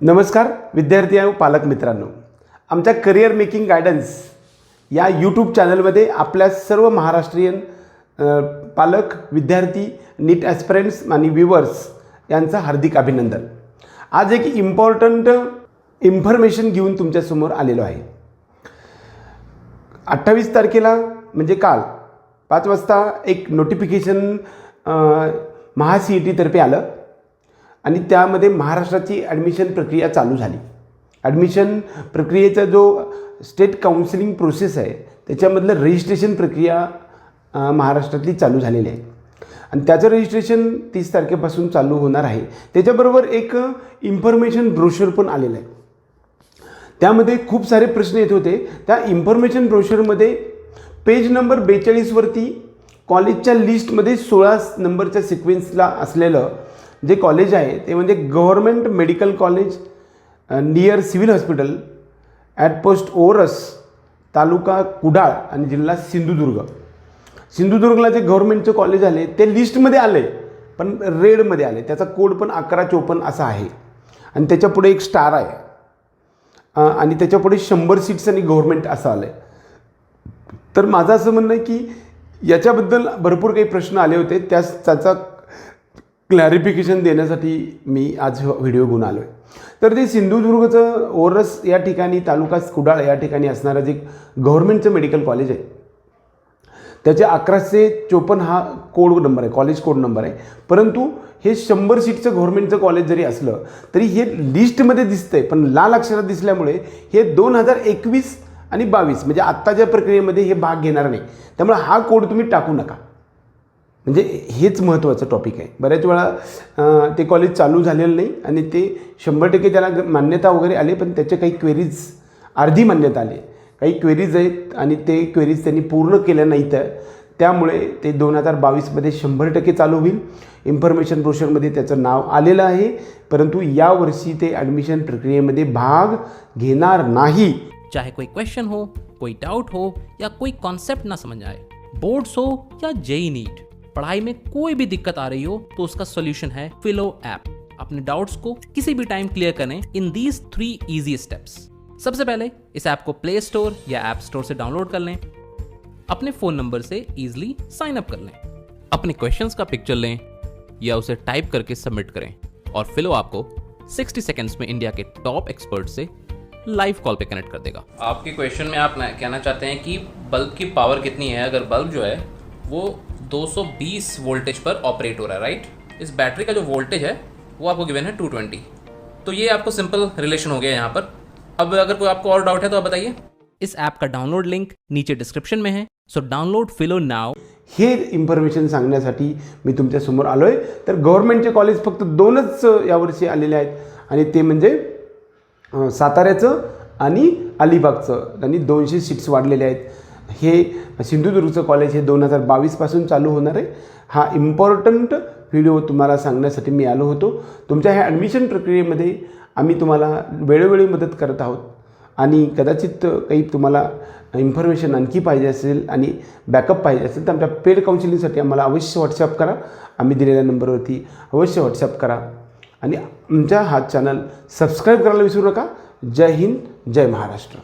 नमस्कार विद्यार्थी आणि पालक मित्रांनो, आमच्या करिअर मेकिंग गायडन्स या यूट्यूब चॅनलमध्ये आपल्या सर्व महाराष्ट्रीयन पालक, विद्यार्थी, नीट ॲस्पिरंट्स आणि व्ह्यूवर्स यांचं हार्दिक अभिनंदन। आज एक इम्पॉर्टंट इन्फॉर्मेशन घेऊन तुमच्यासमोर आलेलो आहे। 28 तारखेला म्हणजे काल 5 वाजता एक नोटिफिकेशन MADHA तर्फे आलं आणि त्यामध्ये महाराष्ट्राची ॲडमिशन प्रक्रिया चालू झाली। ॲडमिशन प्रक्रियेचा जो स्टेट काउन्सिलिंग प्रोसेस आहे त्याच्यामधलं रजिस्ट्रेशन प्रक्रिया महाराष्ट्रातली चालू झालेली आहे आणि त्याचं रजिस्ट्रेशन 30 तारखेपासून चालू होणार आहे। त्याच्याबरोबर एक इन्फॉर्मेशन ब्रोशर पण आलेलं आहे। त्यामध्ये खूप सारे प्रश्न येत होते। त्या इन्फॉर्मेशन ब्रोशरमध्ये पेज नंबर 42 वरती कॉलेजच्या लिस्टमध्ये 16 नंबरच्या सिक्वेन्सला असलेलं जे कॉलेज आहे ते म्हणजे government medical college near civil hospital at post Oras, taluka Kudal आणि जिल्हा सिंधुदुर्ग। सिंधुदुर्गला जे गव्हर्नमेंटचे कॉलेज आले ते लिस्टमध्ये आले पण रेडमध्ये आले। त्याचा कोड पण 1154 असा आहे आणि त्याच्यापुढे एक स्टार आहे आणि त्याच्यापुढे 100 सीट्स आणि गव्हर्नमेंट असं आलं आहे। तर माझं असं म्हणणं आहे की याच्याबद्दल भरपूर काही प्रश्न आले होते, त्याचा क्लॅरिफिकेशन देण्यासाठी मी आज व्हिडिओ घेऊन आलो आहे। तर ते सिंधुदुर्गचं ओरस या ठिकाणी, तालुका कुडाळ या ठिकाणी असणारं जे गव्हर्नमेंटचं मेडिकल कॉलेज आहे त्याचे 1154 हा कोड नंबर आहे, कॉलेज कोड नंबर आहे। परंतु हे 100 सीटचं गव्हर्नमेंटचं कॉलेज जरी असलं तरी हे लिस्टमध्ये दिसतंय, पण लाल अक्षरात दिसल्यामुळे हे 2021 आणि 22 म्हणजे आत्ताच्या प्रक्रियेमध्ये हे भाग घेणार नाही। त्यामुळे हा कोड तुम्ही टाकू नका, म्हणजे हेच महत्त्वाचं टॉपिक आहे। बऱ्याच वेळा ते कॉलेज चालू झालेलं नाही आणि ते 100% त्याला मान्यता वगैरे आले, पण त्याचे काही क्वेरीज अर्धी मान्यता आली, काही क्वेरीज आहेत आणि ते क्वेरीज त्यांनी पूर्ण केल्या नाहीत, त्यामुळे ते 2022मध्ये 100% चालू होईल। इन्फॉर्मेशन ब्रोशरमध्ये त्याचं नाव आलेलं आहे, परंतु यावर्षी ते ॲडमिशन प्रक्रियेमध्ये भाग घेणार नाही। चाहे कोई क्वेश्चन हो, कोई डाउट हो या कोई कॉन्सेप्ट ना समझ आए, बोर्ड्स हो या जेई नीट, पढ़ाई में कोई भी दिक्कत आ रही हो तो उसका सॉल्यूशन है फिलो ऐप। अपने डाउट्स को किसी भी टाइम क्लियर करें इन दीज 3 इजी स्टेप्स। सबसे पहले इस ऐप को प्ले स्टोर या ऐप स्टोर से डाउनलोड कर लें, अपने फोन नंबर से इजीली साइन अप कर लें, अपने क्वेश्चंस का पिक्चर लें या उसे टाइप करके सबमिट करें और फिलो आपको 60 सेकेंड्स में इंडिया के टॉप एक्सपर्ट से लाइव कॉल पे कनेक्ट कर देगा। आपके क्वेश्चन में आप कहना चाहते हैं कि बल्ब की पावर कितनी है। अगर बल्ब जो है वो 220 वोल्टेज पर ऑपरेट हो रहा है, राइट। इस बैटरी का जो वोल्टेज है वो आपको गिवन है 220। तो ये आपको सिंपल रिलेशन हो गया यहाँ पर। अब अगर कोई आपको और डाउट है तो आप बताइए। इस ऐप का डाउनलोड लिंक नीचे डिस्क्रिप्शन में है, सो डाउनलोड फिलो नाउ। हे इन्फॉर्मेशन सांगण्यासाठी मी तुमच्यासमोर आलो आहे। तर गव्हर्नमेंटचे कॉलेज फक्त 2च यावर्षी आलेले आहेत आणि ते म्हणजे साताऱ्याचं आणि अलिबागचं, आणि 200 सीट्स वाढलेले आहेत। हे सिंधुदुर्गचं कॉलेज हे 2022 पासून चालू होणार आहे। हा इम्पॉर्टंट व्हिडिओ तुम्हाला सांगण्यासाठी मी आलो होतो। तुमच्या ह्या ॲडमिशन प्रक्रियेमध्ये आम्ही तुम्हाला वेळोवेळी मदत करत आहोत आणि कदाचित काही तुम्हाला इन्फॉर्मेशन आणखी पाहिजे असेल आणि बॅकअप पाहिजे असेल तर आमच्या पेड काउन्सिलिंगसाठी आम्हाला अवश्य व्हॉट्सअप करा। आम्ही दिलेल्या नंबरवरती अवश्य व्हॉट्सअप करा आणि आमच्या हा चॅनल सबस्क्राईब करायला विसरू नका। जय हिंद, जय महाराष्ट्र।